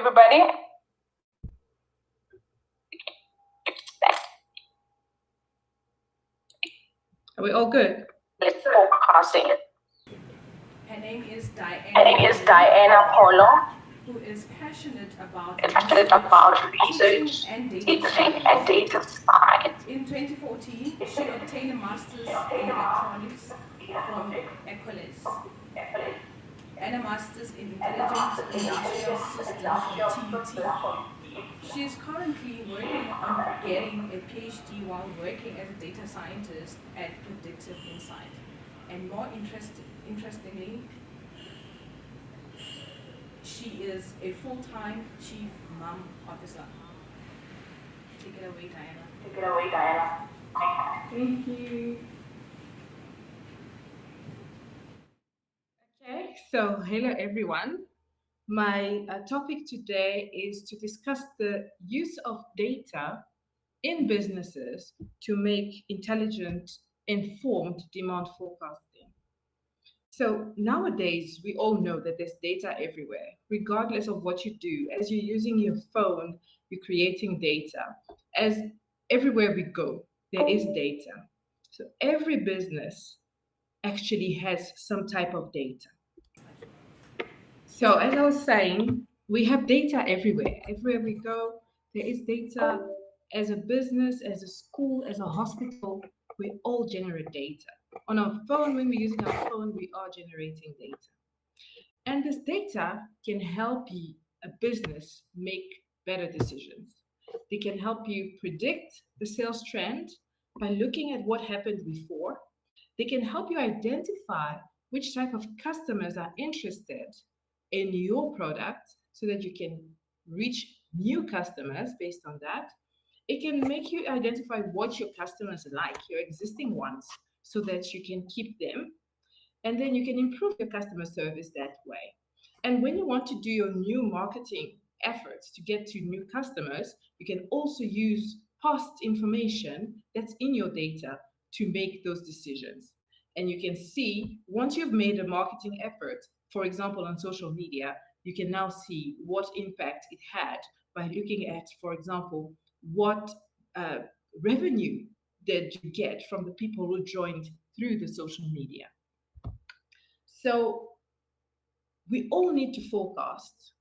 everybody? Are we all good? Let's forecasting. Her name is Her name is Diana Pholo. Who is passionate about research, and data teaching, science. and data science. In 2014, she obtained a master's in electronics from Ecoles and a master's in intelligent industrial systems from TUT. She is currently working on getting a PhD while working as a data scientist at Predictive Insight. And more interestingly, she is a full-time chief mom officer. Take it away, Diana. Take it away, Diana. Thank you. Okay, so hello everyone. My topic today is to discuss the use of data in businesses to make intelligent, informed demand forecasting. So nowadays, we all know that there's data everywhere, regardless of what you do. As you're using your phone, you're creating data. As everywhere we go, there is data. So every business actually has some type of data. So as I was saying, we have data everywhere. Everywhere we go, there is data. As a business, as a school, as a hospital, we all generate data. On our phone, when we're using our phone, we are generating data. And this data can help you, a business, make better decisions. They can help you predict the sales trend by looking at what happened before. They can help you identify which type of customers are interested in your product so that you can reach new customers based on that. It can make you identify what your customers like, your existing ones, so that you can keep them. And then you can improve your customer service that way. And when you want to do your new marketing efforts to get to new customers, you can also use past information that's in your data to make those decisions. And you can see once you've made a marketing effort, for example, on social media, you can now see what impact it had by looking at, for example, what uh, revenue did you get from the people who joined through the social media. So we all need to forecast,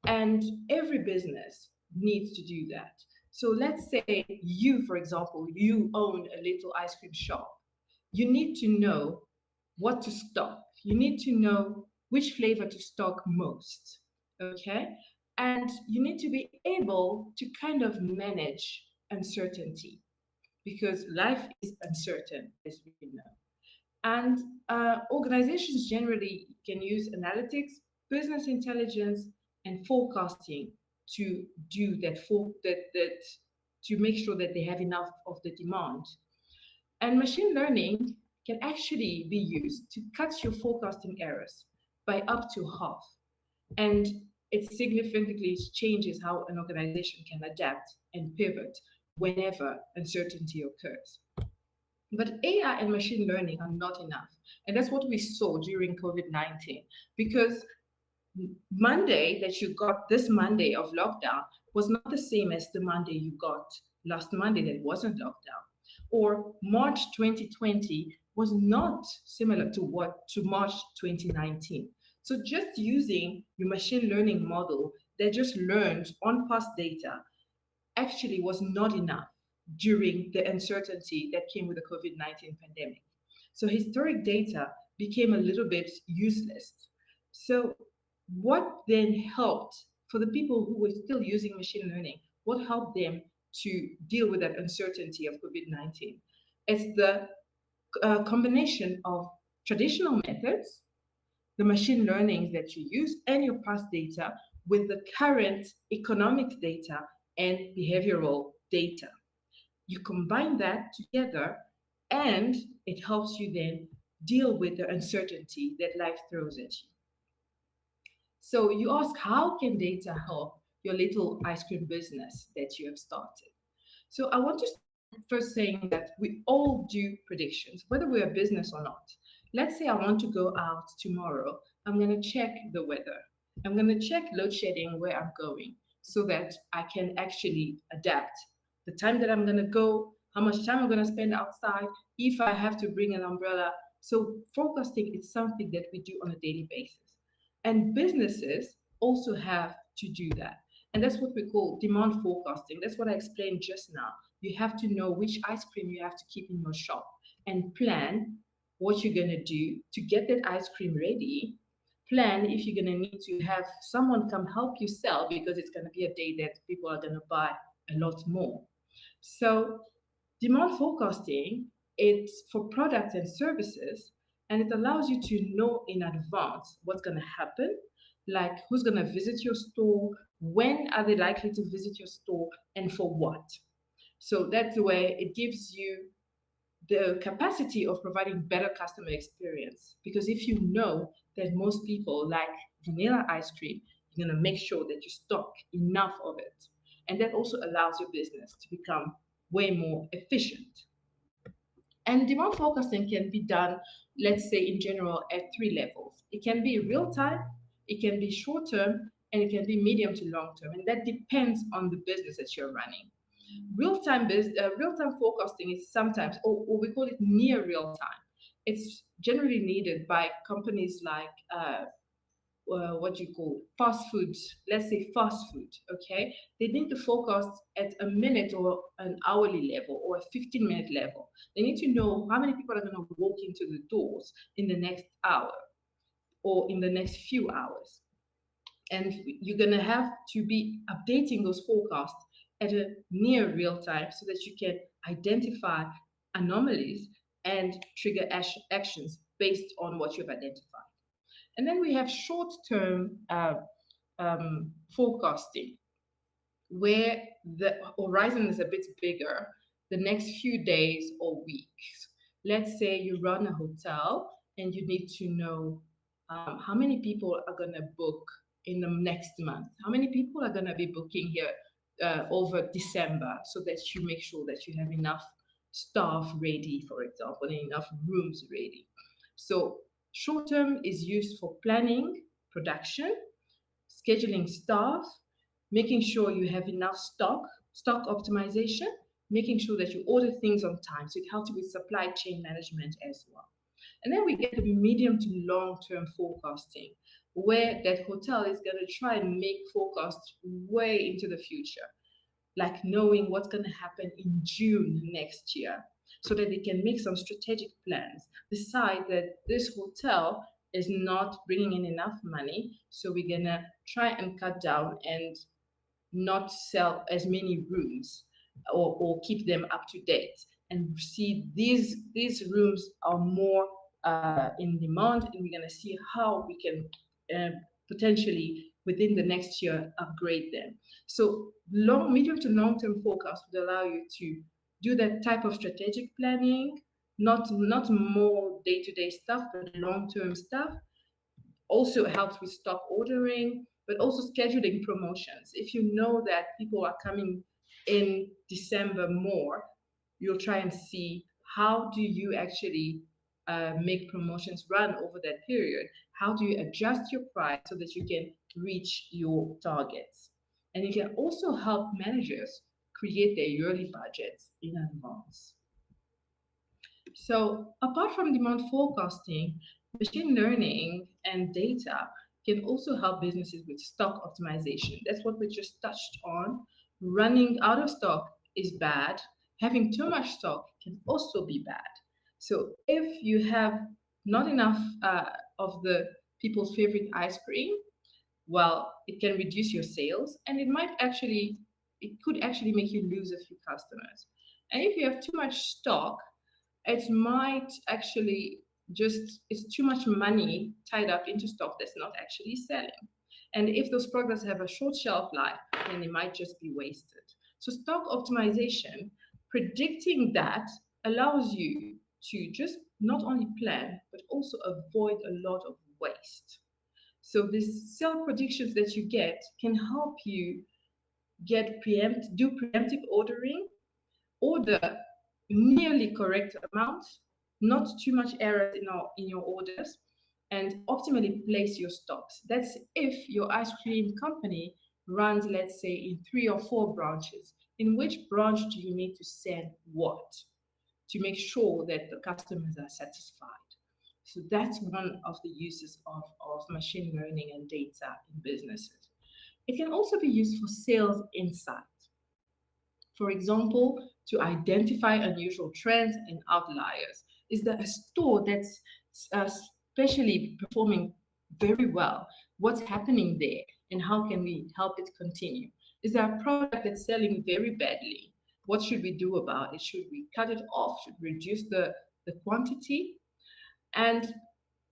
and every business needs to do that. So let's say you, for example, you own a little ice cream shop. You need to know what to stock. You need to know which flavor to stock most. Okay? And you need to be able to kind of manage uncertainty because life is uncertain, as we know. And organizations generally can use analytics, business intelligence, and forecasting to do that to make sure that they have enough of the demand. And machine learning can actually be used to cut your forecasting errors by up to half. And it significantly changes how an organization can adapt and pivot whenever uncertainty occurs. But AI and machine learning are not enough. And that's what we saw during COVID-19. Because Monday that you got, this Monday of lockdown, was not the same as the Monday you got last Monday that wasn't lockdown. Or March 2020 was not similar to March 2019. So just using your machine learning model that just learned on past data actually was not enough during the uncertainty that came with the COVID-19 pandemic. So historic data became a little bit useless. So what then helped for the people who were still using machine learning? What helped them to deal with that uncertainty of COVID-19? It's the combination of traditional methods, the machine learning that you use, and your past data with the current economic data and behavioral data. You combine that together, and it helps you then deal with the uncertainty that life throws at you. So you ask, how can data help your little ice cream business that you have started? So I want to start first saying that we all do predictions, whether we're a business or not. Let's say I want to go out tomorrow. I'm going to check the weather. I'm going to check load shedding where I'm going so that I can actually adapt the time that I'm going to go, how much time I'm going to spend outside, if I have to bring an umbrella. So, forecasting is something that we do on a daily basis. And businesses also have to do that. And that's what we call demand forecasting. That's what I explained just now. You have to know which ice cream you have to keep in your shop and plan what you're going to do to get that ice cream ready. Plan if you're going to need to have someone come help you sell because it's going to be a day that people are going to buy a lot more. So, demand forecasting, it's for products and services, and it allows you to know in advance what's going to happen, like who's going to visit your store, when are they likely to visit your store, and for what. So that's the way it gives you the capacity of providing better customer experience. Because if you know that most people like vanilla ice cream, you're going to make sure that you stock enough of it. And that also allows your business to become way more efficient. And demand forecasting can be done, let's say in general, at three levels. It can be real time, it can be short term, and it can be medium to long term. And that depends on the business that you're running. Real-time forecasting is sometimes, or we call it near real time. It's generally needed by companies like what you call fast food. Let's say fast food. Okay, they need to forecast at a minute or an hourly level or a 15-minute level. They need to know how many people are going to walk into the doors in the next hour or in the next few hours, and you're going to have to be updating those forecasts at a near real time so that you can identify anomalies and trigger actions based on what you've identified. And then we have short term forecasting, where the horizon is a bit bigger, the next few days or weeks. Let's say you run a hotel and you need to know how many people are going to book in the next month. How many people are going to be booking here over December so that you make sure that you have enough staff ready, for example, and enough rooms ready. So, short term is used for planning, production, scheduling staff, making sure you have enough stock optimization, making sure that you order things on time. So, it helps you with supply chain management as well. And then we get the medium to long term forecasting, where that hotel is going to try and make forecasts way into the future, like knowing what's going to happen in June next year, so that they can make some strategic plans, decide that this hotel is not bringing in enough money, so we're going to try and cut down and not sell as many rooms, or keep them up to date, and see these rooms are more in demand, and we're going to see how we can potentially within the next year upgrade them. So medium to long term forecast would allow you to do that type of strategic planning, not more day-to-day stuff, but long-term stuff. Also helps with stock ordering, but also scheduling promotions. If you know that people are coming in December more, you'll try and see how do you actually make promotions run over that period. How do you adjust your price so that you can reach your targets? And you can also help managers create their yearly budgets in advance. So, apart from demand forecasting, machine learning and data can also help businesses with stock optimization. That's what we just touched on. Running out of stock is bad. Having too much stock can also be bad. So, if you have not enough of the people's favorite ice cream, well, it can reduce your sales, and it could actually make you lose a few customers. And if you have too much stock, it might actually it's too much money tied up into stock that's not actually selling. And if those products have a short shelf life, then they might just be wasted. So stock optimization, predicting that, allows you to just not only plan, but also avoid a lot of waste. So these sell predictions that you get can help you do preemptive ordering, order nearly correct amounts, not too much errors in your orders, and optimally place your stocks. That's if your ice cream company runs, let's say, in 3 or 4 branches. In which branch do you need to send what to make sure that the customers are satisfied? So that's one of the uses of machine learning and data in businesses. It can also be used for sales insight. For example, to identify unusual trends and outliers. Is there a store that's especially performing very well? What's happening there, and how can we help it continue? Is there a product that's selling very badly? What should we do about it? Should we cut it off? Should we reduce the quantity? And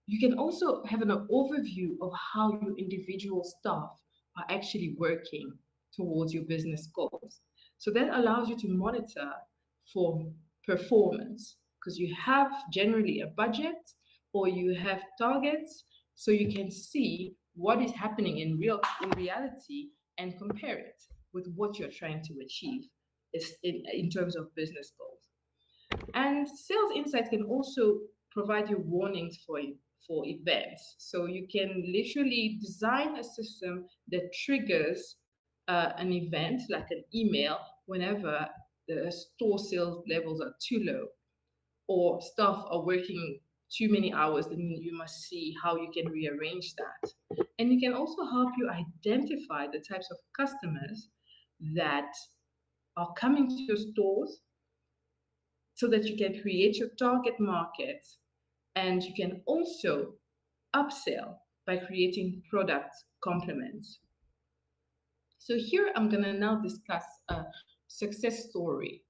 you can also have an overview of how your individual staff are actually working towards your business goals. So that allows you to monitor for performance because you have generally a budget or you have targets, so you can see what is happening in reality and compare it with what you're trying to achieve in terms of business goals. And sales insights can also provide you warnings for events. So you can literally design a system that triggers an event like an email whenever the store sales levels are too low or staff are working too many hours. Then you must see how you can rearrange that. And it can also help you identify the types of customers that are coming to your stores so that you can create your target market, and you can also upsell by creating product complements. So here I'm going to now discuss a success story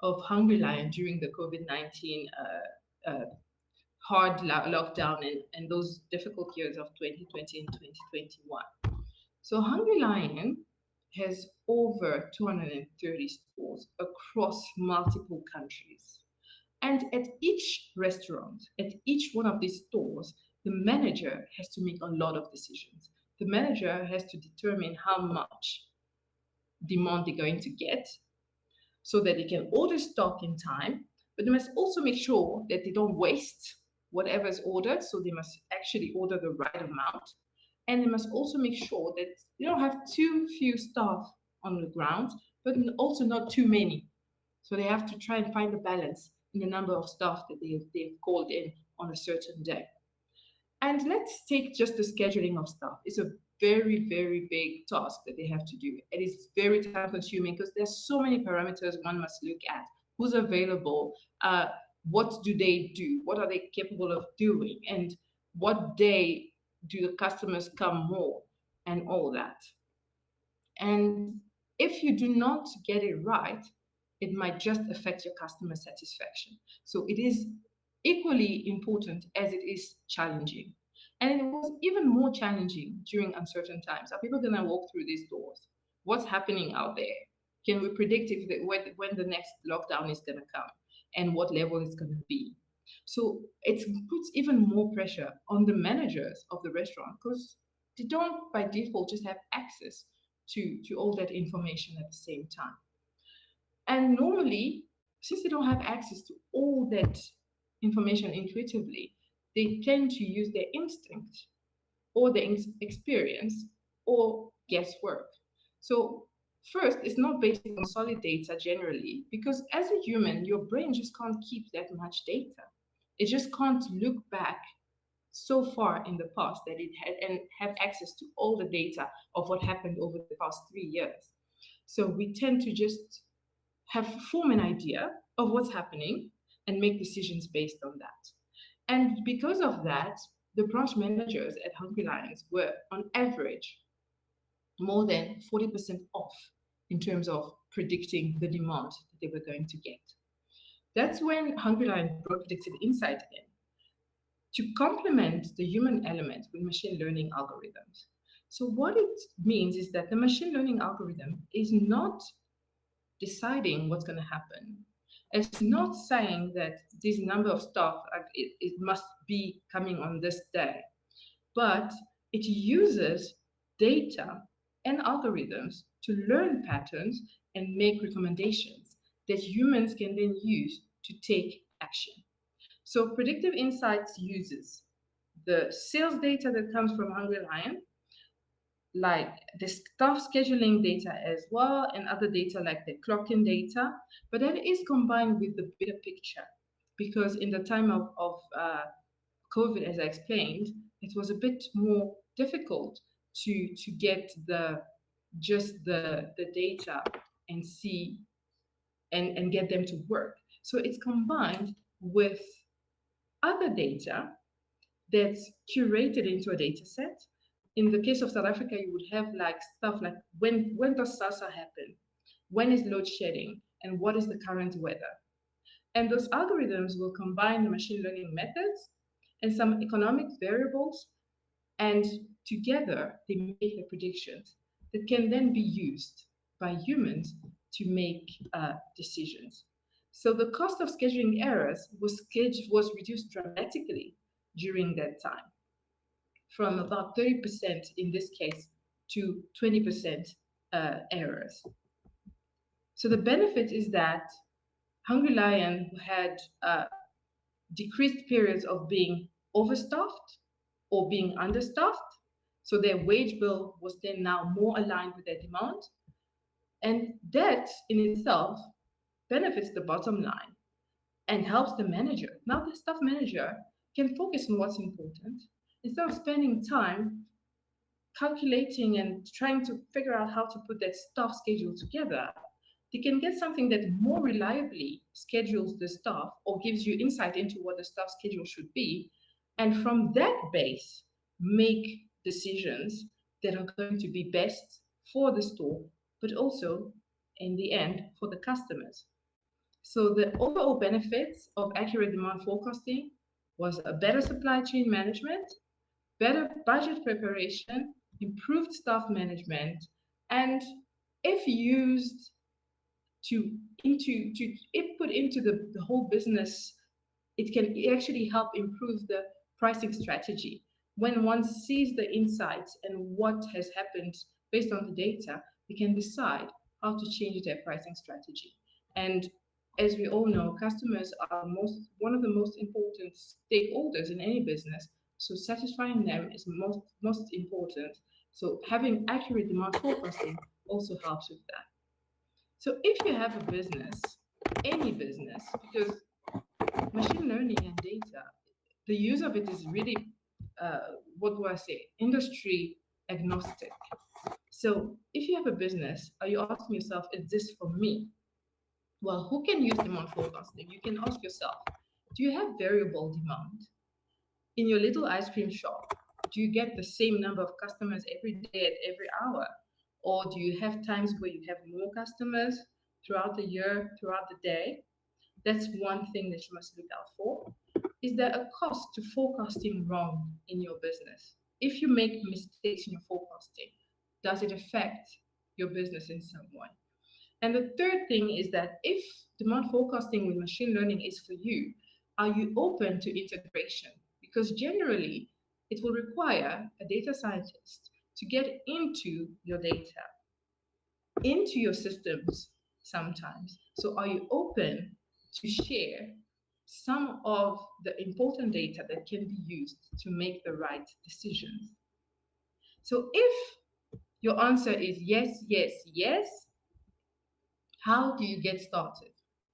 of Hungry Lion during the COVID-19 hard lockdown and those difficult years of 2020 and 2021. So Hungry Lion has over 230 stores across multiple countries. And at each restaurant, at each one of these stores, the manager has to make a lot of decisions. The manager has to determine how much demand they're going to get so that they can order stock in time, but they must also make sure that they don't waste whatever is ordered. So they must actually order the right amount. And they must also make sure that they don't have too few staff on the ground, but also not too many. So they have to try and find a balance in the number of staff that they've called in on a certain day. And let's take just the scheduling of staff. It's a very, very big task that they have to do. It is very time consuming because there's so many parameters one must look at. Who's available? What do they do? What are they capable of doing? And what day do the customers come more? And all that. And if you do not get it right, it might just affect your customer satisfaction. So it is equally important as it is challenging. And it was even more challenging during uncertain times. Are people going to walk through these doors? What's happening out there? Can we predict when the next lockdown is going to come and what level it's going to be? So it puts even more pressure on the managers of the restaurant because they don't by default just have access to all that information at the same time. And normally, since they don't have access to all that information intuitively, they tend to use their instinct or their experience or guesswork. So first, it's not based on solid data generally, because as a human, your brain just can't keep that much data. It just can't look back so far in the past that it had and have access to all the data of what happened over the past 3 years. So we tend to just form an idea of what's happening and make decisions based on that. And because of that, the branch managers at Hungry Lions were on average more than 40% off in terms of predicting the demand that they were going to get. That's when Hungry Lion brought predictive insight in to complement the human element with machine learning algorithms. So what it means is that the machine learning algorithm is not deciding what's going to happen. It's not saying that this number of staff, it must be coming on this day, but it uses data and algorithms to learn patterns and make recommendations that humans can then use to take action. So predictive insights uses the sales data that comes from Hungry Lion, like the staff scheduling data as well, and other data like the clock-in data, but that is combined with the bigger picture. Because in the time of COVID, as I explained, it was a bit more difficult to get the data and see and get them to work. So it's combined with other data that's curated into a data set. In the case of South Africa, you would have like stuff like when does SASA happen? When is load shedding? And what is the current weather? And those algorithms will combine the machine learning methods and some economic variables, and together they make the predictions that can then be used by humans to make decisions. So the cost of scheduling errors was reduced dramatically during that time, from about 30% in this case to 20% errors. So the benefit is that Hungry Lion had decreased periods of being overstaffed or being understaffed. So their wage bill was then now more aligned with their demand. And that in itself benefits the bottom line and helps the manager. Now the staff manager can focus on what's important instead of spending time calculating and trying to figure out how to put that staff schedule together. They can get something that more reliably schedules the staff or gives you insight into what the staff schedule should be. And from that base, make decisions that are going to be best for the store, but also in the end for the customers. So the overall benefits of accurate demand forecasting was a better supply chain management, better budget preparation, improved staff management, and if used if put into the whole business, it can actually help improve the pricing strategy. When one sees the insights and what has happened based on the data, we can decide how to change their pricing strategy. And as we all know, customers are one of the most important stakeholders in any business. So satisfying them is most important. So having accurate demand forecasting also helps with that. So if you have a business, any business, because machine learning and data, the use of it is really, what do I say, industry agnostic. So if you have a business, are you asking yourself, is this for me? Well, who can use demand forecasting? You can ask yourself, do you have variable demand? In your little ice cream shop, do you get the same number of customers every day at every hour? Or do you have times where you have more customers throughout the year, throughout the day? That's one thing that you must look out for. Is there a cost to forecasting wrong in your business? If you make mistakes in your forecasting, does it affect your business in some way? And the third thing is that if demand forecasting with machine learning is for you, are you open to integration? Because generally, it will require a data scientist to get into your data, into your systems sometimes. So are you open to share some of the important data that can be used to make the right decisions? So if your answer is yes, yes, yes, how do you get started?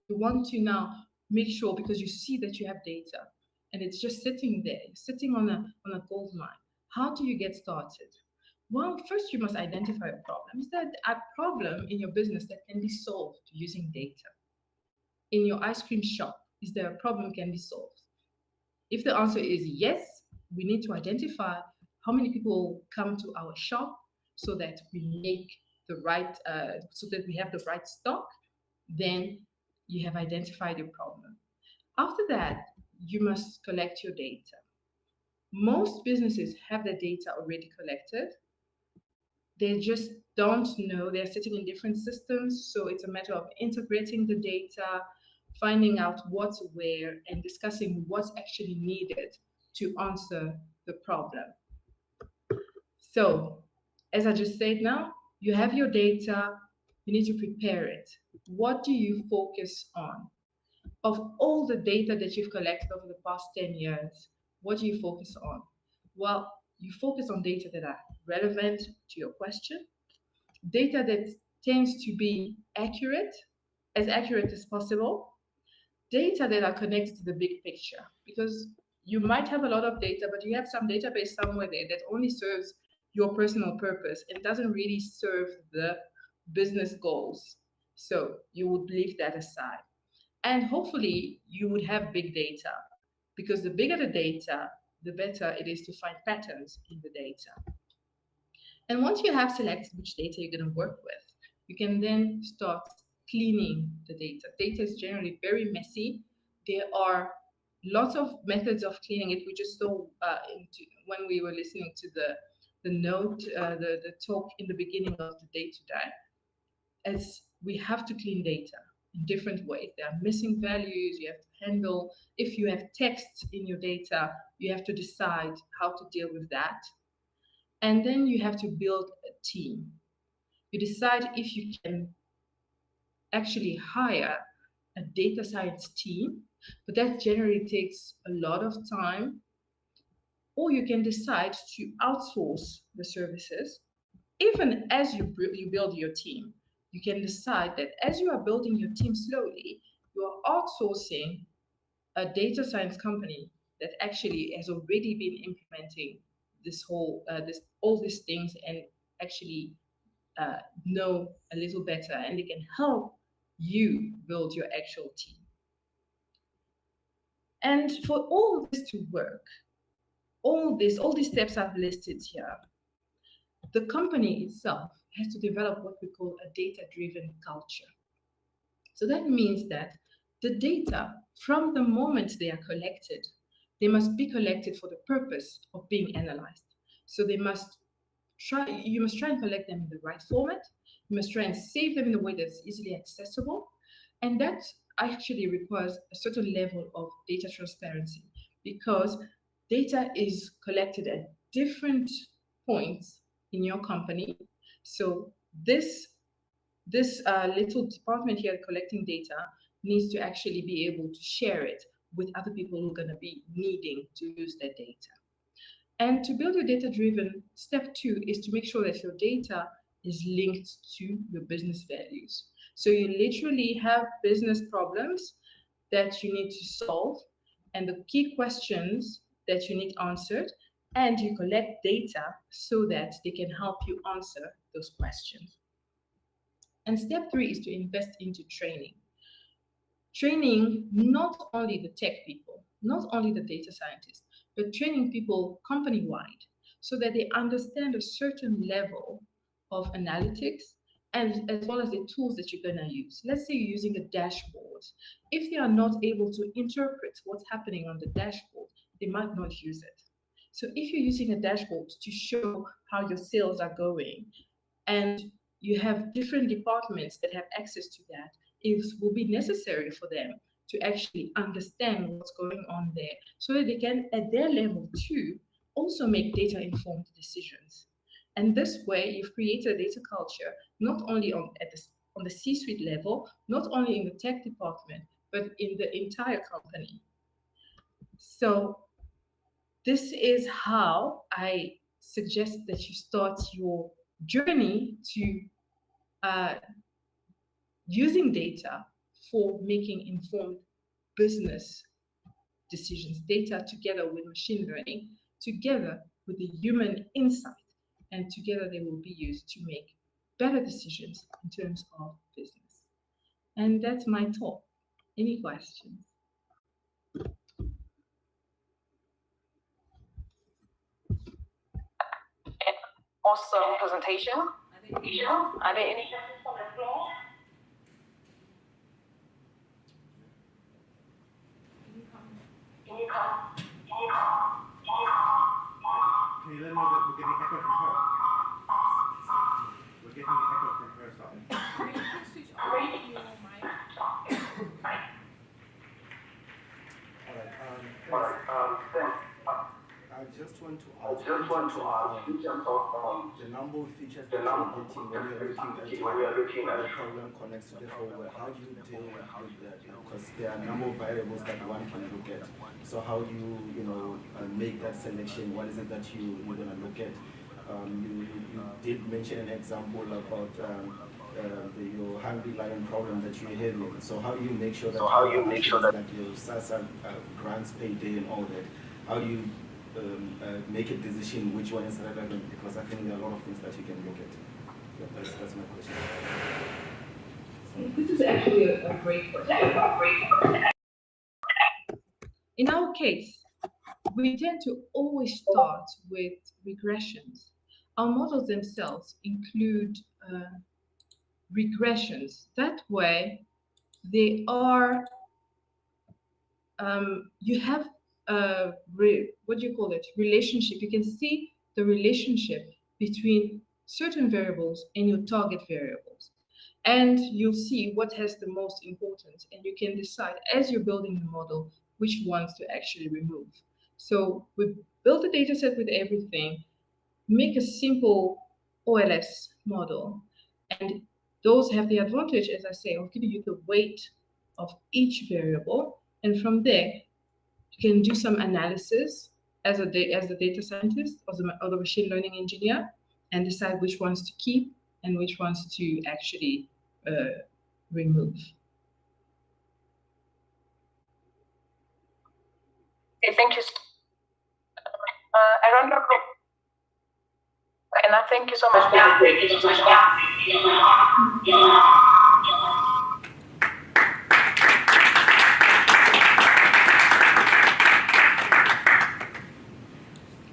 You want to now make sure, because you see that you have data and it's just sitting there, sitting on a gold mine. How do you get started? Well, first you must identify a problem. Is there a problem in your business that can be solved using data? In your ice cream shop, is there a problem can be solved? If the answer is yes, we need to identify how many people come to our shop so that we make the right, so that we have the right stock. Then you have identified your problem. After that, you must collect your data. Most businesses have the data already collected. They just don't know. They're sitting in different systems. So it's a matter of integrating the data, finding out what's where, and discussing what's actually needed to answer the problem. So, as I just said now, you have your data, you need to prepare it. What do you focus on? Of all the data that you've collected over the past 10 years, what do you focus on? Well, you focus on data that are relevant to your question, data that tends to be as accurate as possible, data that are connected to the big picture. Because you might have a lot of data, but you have some database somewhere there that only serves your personal purpose and doesn't really serve the business goals. So you would leave that aside. And hopefully you would have big data, because the bigger the data, the better it is to find patterns in the data. And once you have selected which data you're going to work with, you can then start cleaning the data. Data is generally very messy. There are lots of methods of cleaning it. We just saw when we were listening to the talk in the beginning of the day today, as we have to clean data in different ways. There are missing values you have to handle. If you have text in your data, you have to decide how to deal with that. And then you have to build a team. You decide if you can actually hire a data science team, but that generally takes a lot of time. Or you can decide to outsource the services. Even as you build your team, you can decide that as you are building your team slowly, you are outsourcing a data science company that actually has already been implementing all these things and actually know a little better, and they can help you build your actual team. And for all this to work, all these steps I've listed here, the company itself has to develop what we call a data-driven culture. So that means that the data, from the moment they are collected, they must be collected for the purpose of being analyzed. So you must try and collect them in the right format. You must try and save them in a way that's easily accessible. And that actually requires a certain level of data transparency, because data is collected at different points in your company. So this little department here collecting data needs to actually be able to share it with other people who are going to be needing to use that data. And to build your data-driven, step 2 is to make sure that your data is linked to your business values. So you literally have business problems that you need to solve and the key questions that you need answered, and you collect data so that they can help you answer those questions. And step 3 is to invest into training. Training not only the tech people, not only the data scientists, but training people company-wide so that they understand a certain level of analytics and as well as the tools that you're going to use. Let's say you're using a dashboard. If they are not able to interpret what's happening on the dashboard, they might not use it. So if you're using a dashboard to show how your sales are going, and you have different departments that have access to that, it will be necessary for them to actually understand what's going on there so that they can, at their level too, also make data-informed decisions. And this way, you've created a data culture, not only on the C-suite level, not only in the tech department, but in the entire company. So this is how I suggest that you start your journey to using data for making informed business decisions. Data together with machine learning, together with the human insight, and together they will be used to make better decisions in terms of business. And that's my talk. Any questions? Awesome presentation. Are there any questions on the floor? Can you come? Can you let me know that we're getting echo from her? We're getting echo from her side. Maybe you can switch off your mic. Alright, thanks. just want to ask in terms of the number of features that you're getting when you're looking at the problem connects to the hardware. How do you deal with that? Because there are a number of variables that one can look at. So how do you make that selection? What is it that you're going to look at? You did mention an example about your hungry lion problem that you're having. So how do you make sure that your SASA grants payday and all that? How do you make a decision which one is relevant? Because I think there are a lot of things that you can look at. That's my question. This is actually a great question. In our case, we tend to always start with regressions. Our models themselves include regressions. That way, they are, you have what do you call it? Relationship. You can see the relationship between certain variables and your target variables. And you'll see what has the most importance. And you can decide as you're building the model, which ones to actually remove. So we build a data set with everything, make a simple OLS model. And those have the advantage, as I say, of giving you the weight of each variable. And from there, you can do some analysis as the data scientist or the machine learning engineer and decide which ones to keep and which ones to actually remove. Okay, thank you. I don't know. And I thank you so much for the great presentation.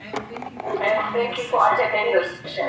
And thank you for attending this session.